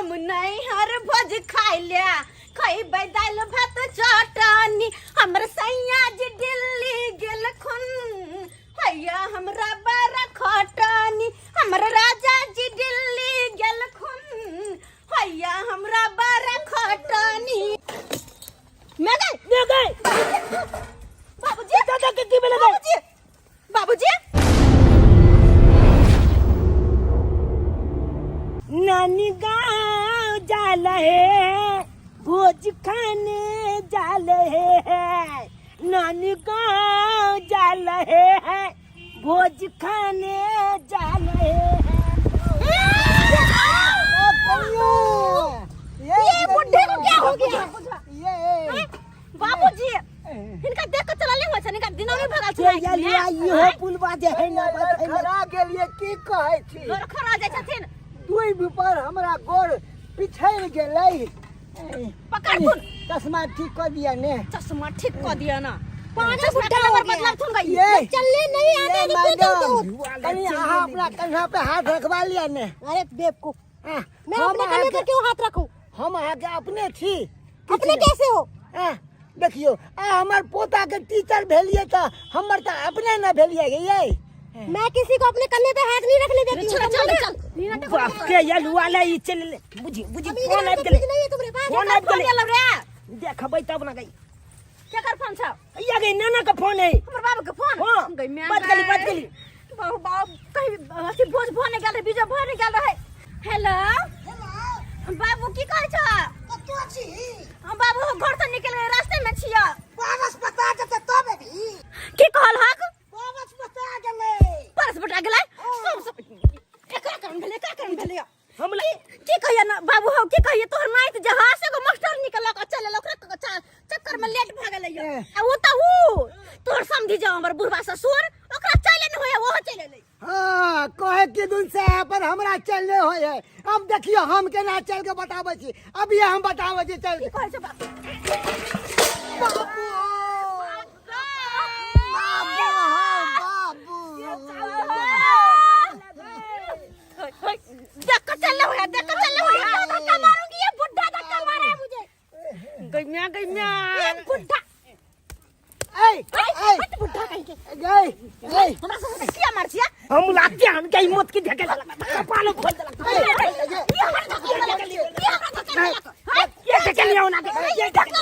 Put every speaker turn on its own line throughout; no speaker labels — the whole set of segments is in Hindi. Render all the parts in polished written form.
हम नहीं हर भोज खाई लिया खई दाल भात चटनी हमर सैया जी दिल्ली गेल खुन हैया हमरा बड़ा खटनी हमर राजा जी दिल्ली गेल खुन हैया हमरा बड़ा खटनी मैं गई बाबूजी दादा के की बोले बाबूजी
नानी गाँव जाल है भोज खाने जाल है नानी गाँव जाल है भोज खाने जाल है
ये बुढ़े को क्या हो गया बाबूजी इनका देख के चला ले हो छन इनका दिनों में भगा चला
ये हो पुलवा जे है ना
खरा गेलिए की कहै छी
गोर खरा जाय छथिन
दुई पर हमरा गोर पिछड़ गेलै
पकड़ फुन
चश्मा ठीक कर दिया ने
चश्मा ठीक कर दिया ना पांच बुढ़ा और बदलाव थुन गई चलने नहीं आने
रुको कनी अहाँ अपना कंधा पे हाथ रखवा लिया ने
अरे बेवकूफ मैं अपने कंधे पे क्यों हाथ रखूं
हम अहाँ के अपने छी
अपने कैसे हो
देखियो हमार पोता के टीचर भेलिए तो हमर तो अपने न भेलिए ये
मैं किसी को अपने कंधे पे हाथ नहीं रखने देती हूं चल
बाप के ये लुआला ई चल बुझी फोन आ गेले
नहीं है तुम्हारे पास
फोन आ गेले
लग रे
देखबै तब ना गई
क्या कर फोन छ
ये गई नाना का फोन है
हमर बाबू के फोन
हां
गई मैं
बात गली
बाबू कहीं ऐसी भोज भोने गेल रे बीजा भोने गेल रहे हेलो बाबू की कहै छ
कतो छी
हम बाबू घर से निकल गए रास्ते में छिया
कागज बता देते तब भी
की कहल हक
कागज बता गेलै
परस बटा गेलै सब का करन भेले
हम
की कहिया ना बाबू हो की कहिए तोहर नाइत जहाज से को मास्टर निकल के चले ओकरा चक्कर में लेट भ गेलै आ वो त वो तोहर समझी जाओ हमर बुढ़वा ससुर ओकरा चले न होय वो चले ले
हां कहे कि दुन से पर हमरा चलने होय है अब देखियो हम केना चल के बताबै छी अब ये हम बताबै छी चल
की कहै छ बाबू चल धक्का मारूंगी ये बुढ़ा धक्का मारा है मुझे
गइया
बुढ़ा बुढ़ा कहीं के हमरा से क्या मार छिया
हम लाते हम के हिम्मत की ढके कपाल खोल देला ये ढके लियो ना ये ढके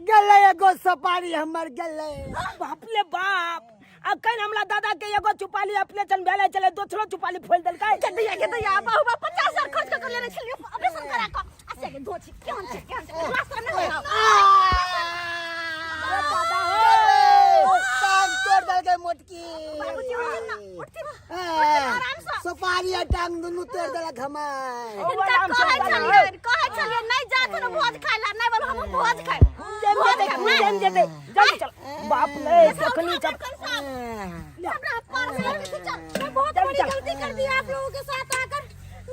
गले एगो सपारी हमर गले
बाप ले बाप अखन हमरा दादा के एगो चुपाली ऑपरेशन भेले चले दोसरो चुपाली खोल देलकै
के दैया बाबू 50,000 खर्च कर लेने छलिए ऑपरेशन करा के ऐसे के दोची केहन छै रास्ता में हो
दादा टांग तोड़ देलकै मोटकी
बाबूजी उठती आराम से
सपारी टांग दुनु तोड़ देलक हमार
कहे छलिए नहीं जात न भोज खाइला नहीं बोल हम भोज खाइ
जेबे जल्दी चल बाप ले तखनी चल
हमरा पर से चल मैं बहुत बड़ी गलती कर दी आप लोगों के साथ आकर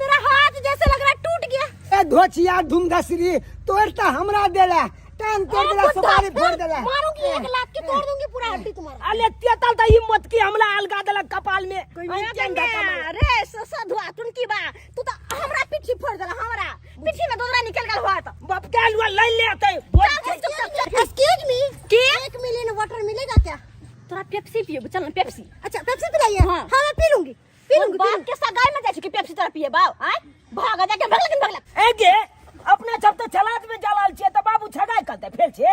मेरा हाथ जैसे लग रहा है टूट गया
ए धोचिया ढुंगसरी तोड़ता हमरा देला टांग तोड़ देला सपारी फोड़ देला
मारूंगी एक लात की तोड़ दूंगी पूरा हड्डी तुम्हारा
अले तेतल त हिम्मत की हमरा अलगा देलक कपाल में
अरे सधुआ तुन की बा तू तो हमरा पीठी फोड़ देला हमरा पीठी में दोदरा निकल गल हुआ तो
बाप के लुआ ले लेते
एक्सक्यूज मी की 1 मिलियन वाटर मिलेगा क्या तोरा पेप्सी पियो चल ना पेप्सी अच्छा पेप्सी पिलाइए हां मैं पी लूंगी बाप के सगाई में जा चुकी पेप्सी तोरा पिए बाव हैं भाग जा के भगलक
ए गे अपना जब तो चलात में जलाल छे त बाबू छगाई करते फेल छे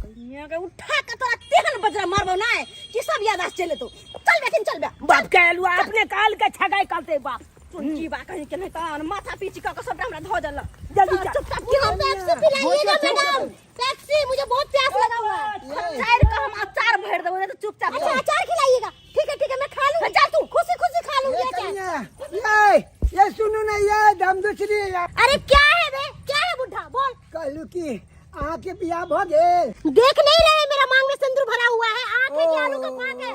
दुनिया के उठा के तोरा तेहन बजरा मारबो ना कि सब याद आ चले तू चल बे
बाप के लुआ अपने काल के छगाई करते बाप
तुम की बा कहीं के नहीं कान माथा पीछी का सब हमरा धो देला
जल्दी चल
चुपचाप क्यों पेप्सी पिलाइएगा मैडम पेप्सी मुझे बहुत प्यास लगा हुआ है अचार का हम अचार भर देबो तो चुपचाप अच्छा अचार खिलाइएगा ठीक है मैं खा लूंगी जा तू खुशी खा लूंगी अचार
ये सुनो ना ये दम दूसरी
अरे क्या है बुढ़ा बोल
कहलू की आँख के बियाह भ गेल
देख नहीं रहे मेरा मांग में सिंदूर भरा हुआ है आँख है कि आलू का पान है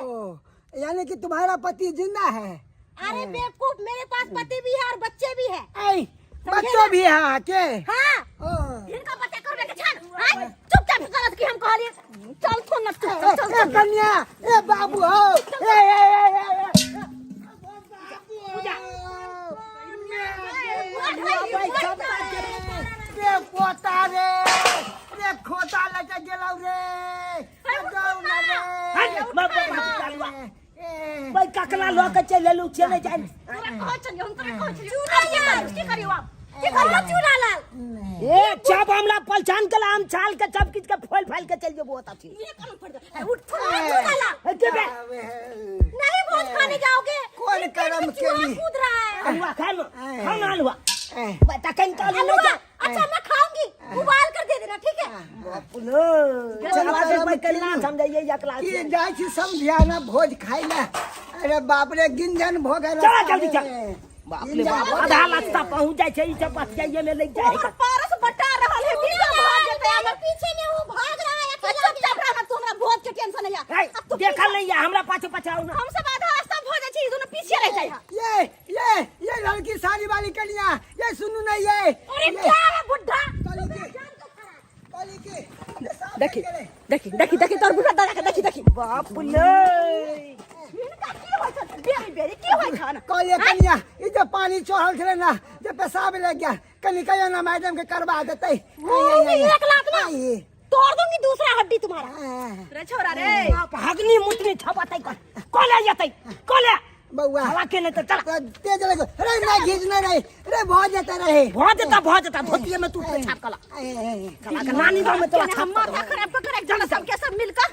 यानी कि तुम्हारा पति जिंदा है
अरे बेवकूफ मेरे पास पति भी है और बच्चे भी है
बच्चों भी है के
हाँ इनका पता करने के छान चुपचाप गलत की हम कह वाली चल तो न चल
कन्या ए बाबू हो रे पोता रे खोता लेके गेलौ रे
भाई ककला लोग चले लू चले जाए ए जब हमला पहचान के हम चाल के सब किछ के फोल फाल के चल जेबो होता थी
नहीं भोज खाने जाओगे
कौन करम केली
कूद रहा है
हलवा खा लो हम हलवा बता कहीं का ले
हलवा
जा
अच्छा मैं खाऊंगी उबाल कर दे देना ठीक है
पुलो चला दे भाई कलना समझाइए या क्लास
की जाय छी समझियाना भोज खाइला अरे बाप रे गिंजन भोगल
चला जल्दी चल बाप रे बाप आधा रास्ता पहुंच जाए छै ई सब बात जाइए में लग जाए
और पारस बटा रहल है बिना भाग जेते हमर पीछे में वो भाग रहा है अकेला चुप रहा मत हमरा भोज के टेंशन नहीं है
अब तो देखल नहीं है हमरा पाछे पछाओ ना
हम सब आधा रास्ता भोज छी दोनों पीछे रह जाए
ये लड़की साड़ी वाली कन्या ये सुनू नहीं ये
अरे क्या है बुढ़ा
देखी
देखी तोर बुढ़ा दादा के देखी
बाप रे
इनका की होय छ बेरी की होय छ ना
कहलिए कन्या ये जो पानी चढ़ल छले ना जो पेशाब लग गया कनी कहियो ना मैडम के करवा देते
एक लाख ना तोड़ दूंगी दूसरा हड्डी तुम्हारा रे छोरा रे
बाप हगनी मुतनी छपातै कोले जतै कोले
बउआ
हवा के नहीं तो चला
तेज लगे अरे नहीं खींचना नहीं अरे बहुत जाता रहे
बहुत देता धोतिए में तू छाप कला कला का नानी गांव में तो छाप
माथा खराब कर एक जन सब के सब मिलकर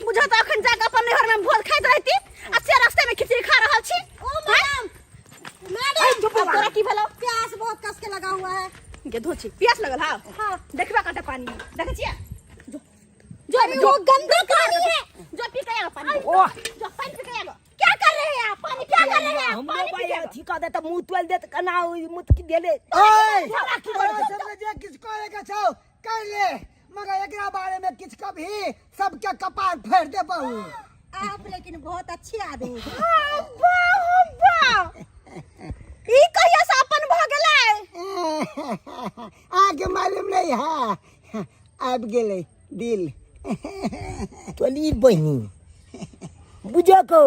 मुझे तो अखन जाके अपन घर में भोज खाइत रहती अच्छे रास्ते में खिचड़ी खा रहल छी ओ मैडम तोरा की भेलो प्यास बहुत कस के लगा हुआ है के धोची प्यास लगल हां देखबा काटे पानी देखे छियै जो गंदा पानी है जो पी के आगा पानी
ओ
जो पानी पी के आगा क्या कर रहे हैं आप पानी क्या कर रहे हैं
हम भाई ठीक है देता मुंह तोल देत कना मुत की देले
ओए समझ जे किसको लेके छौ कर ले मगर एकरा बारे में किछ कभी सबके कपार फेर दे बहू
आप लेकिन बहुत अच्छी आदमी वाह ई कहिया से अपन भ गेलै
आगे मालूम नहीं है आब गेले दिल
तोली बहिनी बुझा को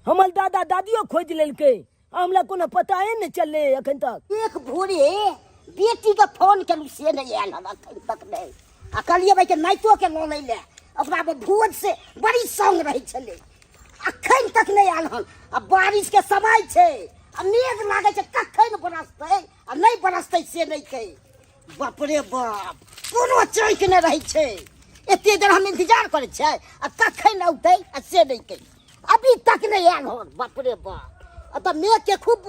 हमर दादा दादियो खोज लेलके हमला कोनो पता है न चले अखन तक
एक भोरे बेटी के फोन करू से नहीं आयल हम अखन तक नहीं आ कहलिए भाई के नाइतो के लो ले ओकरा में भोज से बड़ी संग रही छले अखन तक नहीं आयल हन आ बारिश के समय छे आ मेघ लागे छे कखन बरसतै आ नहीं बरसतै से नहीं कहे बाप रे बाप कोनो चैक नहीं रही छे एते देर हम इंतजार करे छे आ कखन औतै आ से नहीं कहे अभी तक नहीं आयल हन बाप रे बाप आ त मेघ के खूब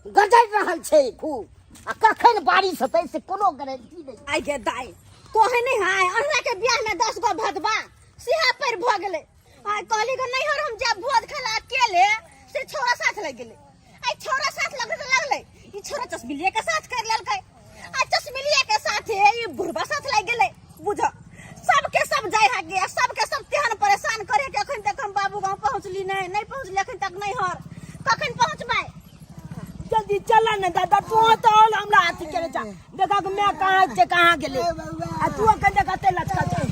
गरज रहल छे खूब आ कखन बारिश होतै से कोनो गारंटी नहीं
आई गे दाई कोहे नहीं हाय अनला के बियाह में 10 गो भदवा सिहा पर भ गेले आई कहली ग नहीं हर हम जब भोज खेला अकेले से छोरा साथ लग गेले आई छोरा साथ लगले ई छोरा चश्मिलिया के साथ कर लेलकै आ चश्मिलिया के साथ ई बुढ़वा साथ लग गेले बुझ सबके सब जाय हा गया सबके सब तेहन परेशान करे के अखन तक हम बाबू गांव पहुंचली नहीं पहुंचली अखन तक नहीं हर कखन पहुंचबै
जल्दी चला न दादा तू तो हमरा हाथी करे जा देखा कि मैं कहां से कहां गेले आ तू के देखते लचका छे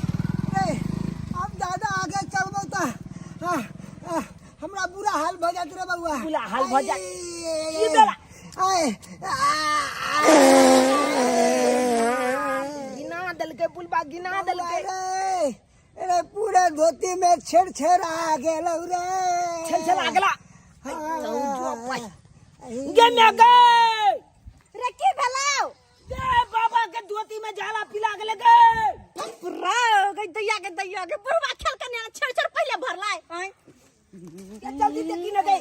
अब दादा आगे चलबो त हमरा बुरा हाल भ जात रे बउआ
बुरा हाल भ जात ई बेरा गिना दल के बुलबा गिना दल के
अरे पूरे धोती में छेड़ आ गेलौ रे
छल आ गेला गे मैं गए
रे की भेलाउ
गे बाबा के धोती में झाला पिला गेले गे
पूरा गई दैया के बुढ़वा खेल कन्या छड़ पहले भरलाय हैं
जल्दी देखी न गई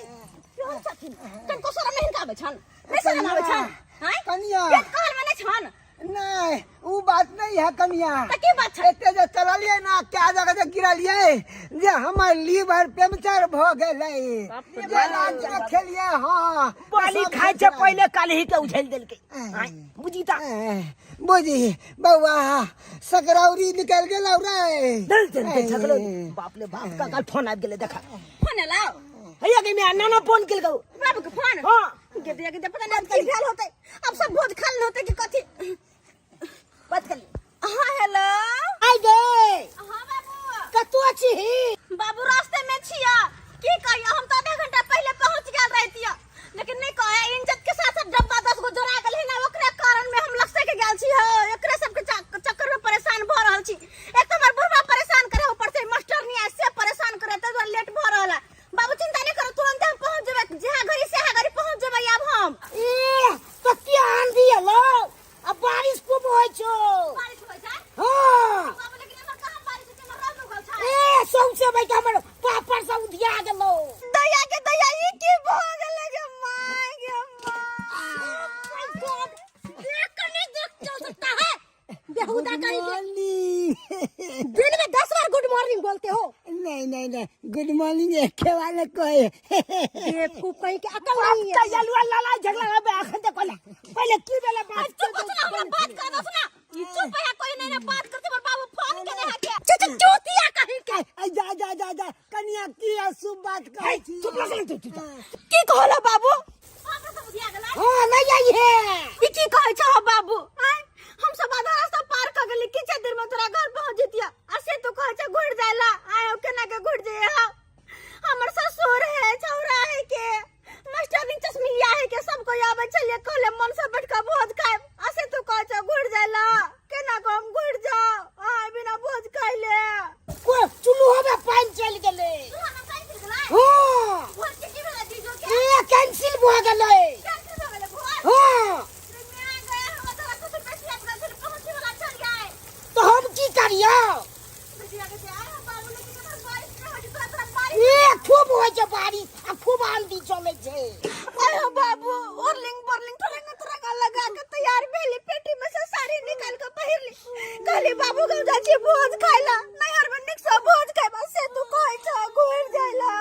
क्यों छथिन तनको शरम नहीं आबै छन नहीं शरम आबै छन हैं
कन्या
पेट कहल में नहीं छन
नहीं वो बात नहीं है कन्या
त की बात छै
एते जे चललिए ना क्या जगह से गिरलिए जे हमर लीवर पंक्चर भ गेलै जे रात में खेलिए हां
पानी खाए छे पहले काल ही के उछल देल के बुझीता
बुझी बउआ सकरौरी निकल गेलौ रे
दल दल के झगड़ो बाप रे बाप का काल फोन आ गेले देखा
फोन लाओ
हैया के मैं नाना फोन केल गौ
बाबू के फोन
हां
के दिया के पता नहीं की भेल होतै अब सब भोज खाल होतै कि कथि
बात कर
हां हेलो
आई गे
हां बाबू
दिन में 10 बार गुड मॉर्निंग बोलते हो।
नहीं नहीं नहीं, गुड मॉर्निंग एक वाले को है।
बेवकूफ कहीं के अकल नहीं है।
का यलवा लड़ाई झगड़ा में आखन दे पहले की बेला बात
चुप हो सुना, हमरा बात कर दो सुना। चुप है, कोई नहीं ना बात करते पर बाबू फोन के नहीं है। चूतिया कहीं के।
जा जा जा जा कन्या की शुभ बात कर।
चुप लग तू
की कहला बाबू? हमरा सब दिया गेला।
हां नहीं आई है।
ई की कहै छ बाबू? हैं हम सब आधा रास्ता पार कर गेली, किछ देर में तोरा घर पहुंच जतिया। असे तो कहै छ घुड़ जायला, आयो केना के घुड़ जाय हा। हमर ससुर है, छौरा है के, मास्टर दिन चश्मिया है के, सब कोई आवे चलिए कहले मन से बैठ के भोज खाए। असे तो कहै छ घुड़ जायला, केना को हम घुड़ जाओ? आय बिना भोज खाइले।
को चुल्लू में पानी चल गेले।
खाना कैंसिल गेला?
हां
भोज के की भेला दीजो के?
ये कैंसिल हो गेले।
कैंसिल हो गेले भोज?
हां
मैं गए हम तोरा ससुर बेसी अपना दिल पहुंचे वाला चल गए।
तो हम की करियो?
बेटिया के आय बाबू लेकिन हमर बारिश नहीं होई, तोरा तोरा बारिश।
ये खूब होय छै बारिश, आ खूब आंधी चले छै।
आय बाबू ओरलिंग बोरलिंग ठोरेंगे तोरा का लगा के तैयार भेली, पेटी में से साड़ी निकाल के पहिरली। कहली बाबू गम जा छी भोज खाइला, नहीं हर निक से भोज खाइ बस से तू कहै छ घुर जाइला।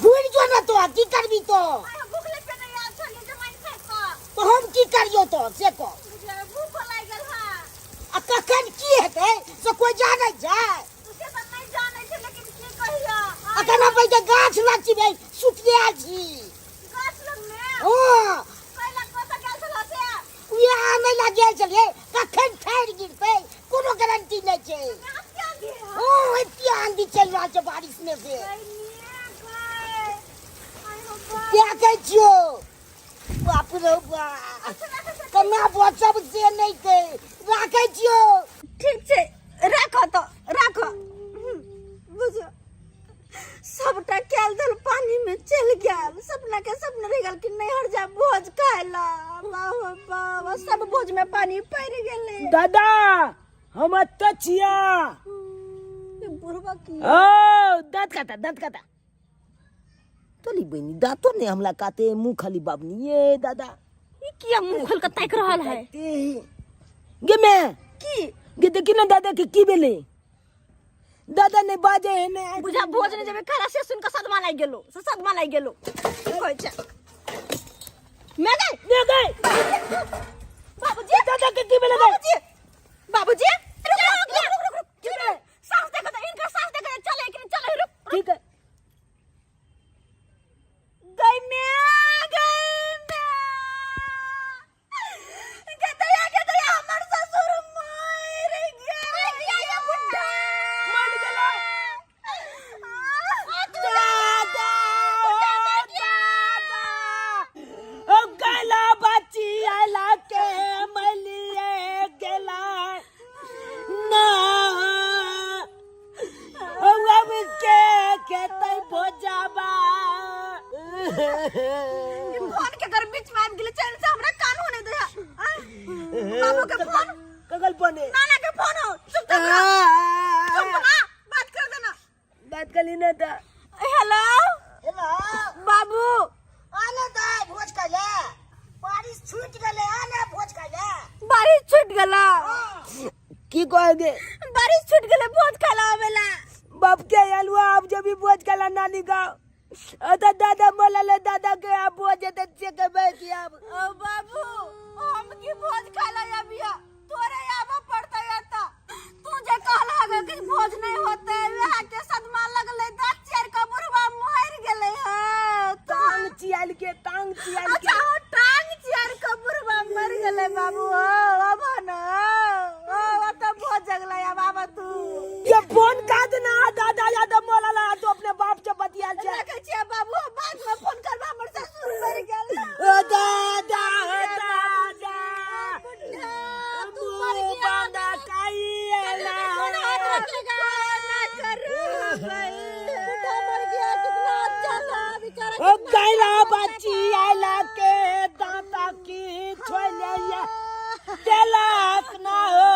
घुर जो ना तो की करबी तो?
आय भूखले पे नहीं आ चली जमाई खाइ का।
तो हम की करियो तो से को?
मुझे भूख लाग गेल हा।
आ कखन की हेतै से कोई जानै छै?
तुसे सब नहीं जाने छै लेकिन की कहिया।
अखन अपन के गाछ लचबे सुतिया छी।
गाछ लग में
हां
कैला कोसा गेल छला से।
ये आने लगे चलिए कखन ठाड़ गिरते कोनो गारंटी नहीं छै।
क्या गिरा?
ओ इतनी आंधी चल रहा है बारिश में से। क्या कह छियो? बाप रे बाप कन्या बचब से नहीं थे राखे छियो।
ठीक छै राखो तो राखो। बुझो सबटा कैल दल पानी में चल गेल, सपना के सपना रह गेल कि नहीं हर जा भोज खाइला। बाबा बाबा सब भोज में पानी पड़ गेले।
दादा हम तचिया
बुढ़वा की
ओ दांत काटा तोली बहनी दांतो ने हमला काटे मुंह खाली बाबनी ये दादा
ई किया मुंह खोल के ताक रहल है?
गे मैं
की
गे देखी ना दादा के की बेले दादा ने बाजे है ने
बुझा भोज ने जब खरा से सुन के सदमा लाग गेलो, से सदमा लाग गेलो। की कहै छै? मैं गए बाबूजी
दादा के की बेले
बाबूजी बाबूजी रुक सांस देखो तो इनका सांस देखो चले कि नहीं चले। रुक
ठीक है
गई मैं कहता हमर ससुर मर गया ये बुढ़ा
मान गेला दादा ओ गला बच्ची आला के मलिए गेला ना ओ अब के तई भोजाबा
फोन के कर बीच में आन गेले चैन से हमरा कान होने दे। बाबू के फोन
कगल बने
नाना के फोन हो चुप ना बात कर देना।
बात कली ना था
हेलो
हेलो
बाबू
आने दे भोज खाले बारिश छूट गेले आने भोज खाले।
बारिश छूट गेला।
की कहोगे
बारिश छूट गेले भोज खाला आवेला।
बाप के अलवा अब जब भी भोज कला नानी गाँव अदा दादा बोला दादा के आप भोज देते से के बैठी अब
ओ बाबू हम की भोज खाला या बिया तोरे आवा पड़ता या ता तू जे कहला है कि भोज नहीं होते वहां के सदमा लगले 10 चार का बुढ़वा मर गेले है।
टांग चियाल के
अच्छा हो टांग चार का बुढ़वा मर गेले बाबू। अब ना ओ तो भोज जगला या बाबा तू
ये फोन का देना दादा या तो मोला ला तो अपने बाप से बतिया जा
लगे छिया बाबू बाद में फोन करबा हमर ससुर मर गेल।
ओ दादा
तू मर गया
बांधा काई आला ओ गैला बच्ची आला के दाता की छोले तेलक ना हो